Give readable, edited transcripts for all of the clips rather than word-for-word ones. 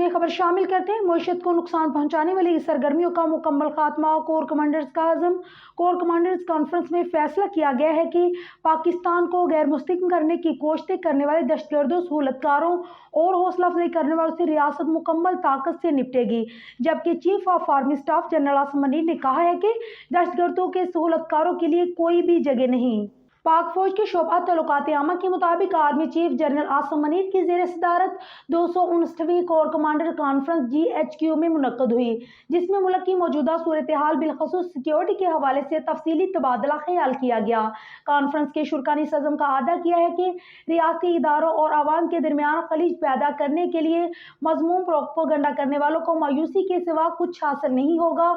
نئی خبر شامل کرتے ہیں۔ معیشت کو نقصان پہنچانے والی اس سرگرمیوں کا مکمل خاتمہ کور کمانڈرز کا عزم۔ کور کمانڈرز کانفرنس میں فیصلہ کیا گیا ہے کہ پاکستان کو غیر مستحکم کرنے کی کوششیں کرنے والے دہشت گردوں، سہولت کاروں اور حوصلہ افزائی کرنے والوں سے ریاست مکمل طاقت سے نپٹے گی، جبکہ chief of army staff general Asim Munir نے کہا ہے کہ دہشت گردوں کے سہولت کاروں کے لیے کوئی بھی جگہ نہیں۔ پاک فوج کے شعبہ تعلقات عامہ کے مطابق army chief general Asim Munir کی زیر صدارت 259ویں کور کمانڈر کانفرنس GHQ میں منعقد ہوئی، جس میں ملک کی موجودہ صورتحال بالخصوص سیکیورٹی کے حوالے سے تفصیلی تبادلہ خیال کیا گیا۔ کانفرنس کے شرکاء نے اس عزم کا اعادہ کیا ہے کہ ریاستی اداروں اور عوام کے درمیان خلیج پیدا کرنے کے لیے مذموم پروپیگنڈا کرنے والوں کو مایوسی کے سوا کچھ حاصل نہیں ہوگا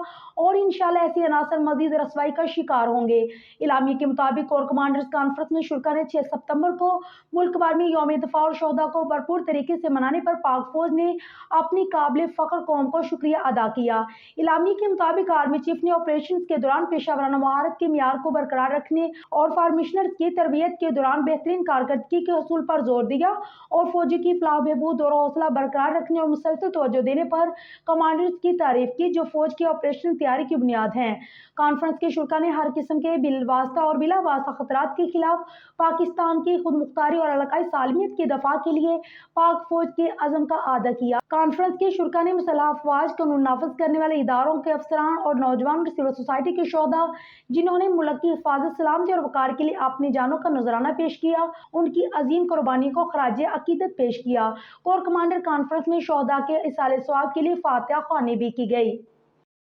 اور انشاءاللہ ایسے عناصر مزید رسوائی کا شکار ہوں گے۔ اعلامیے کے مطابق کور کمانڈرز کانفرنس میں شرکاء نے 6 ستمبر کو ملک بھر میں یوم دفاع اور شہداء کو بھرپور طریقے سے منانے پر پاک فوج نے اپنی قابل فخر قوم کو شکریہ ادا کیا۔ اعلامیے کے مطابق آرمی چیف نے آپریشنز کے دوران پیشہ ورانہ مہارت کے معیار کو برقرار رکھنے اور فارمیشنرز کی تربیت کے دوران بہترین کارکردگی کے حصول پر زور دیا اور فوجی کی فلاح و بہبود اور حوصلہ برقرار رکھنے اور مسلسل توجہ دینے پر کمانڈرز کی تعریف کی، جو فوج کی آپریشنل تیاری کی بنیاد ہیں۔ کانفرنس کے شرکاء نے ہر قسم کے بالواسطہ اور بلا واسطہ خطرات کے خلاف پاکستان کی خود مختاری اور علاقائی سالمیت کے دفاع کے لیے پاک فوج کے عزم کا اعادہ کیا۔ کانفرنس کے شرکاء نے مسلح افواج، قانون نافذ کرنے والے اداروں کے افسران اور نوجوان سول سوسائٹی کے شہداء، جنہوں نے ملک کی حفاظت، سلامتی اور وقار کے لیے اپنی جانوں کا نذرانہ پیش کیا، ان کی عظیم قربانیوں کو خراج عقیدت پیش کیا۔ کور کمانڈر کانفرنس میں شہداء کے ایصال ثواب کے لیے فاتحہ خوانی بھی کی گئی۔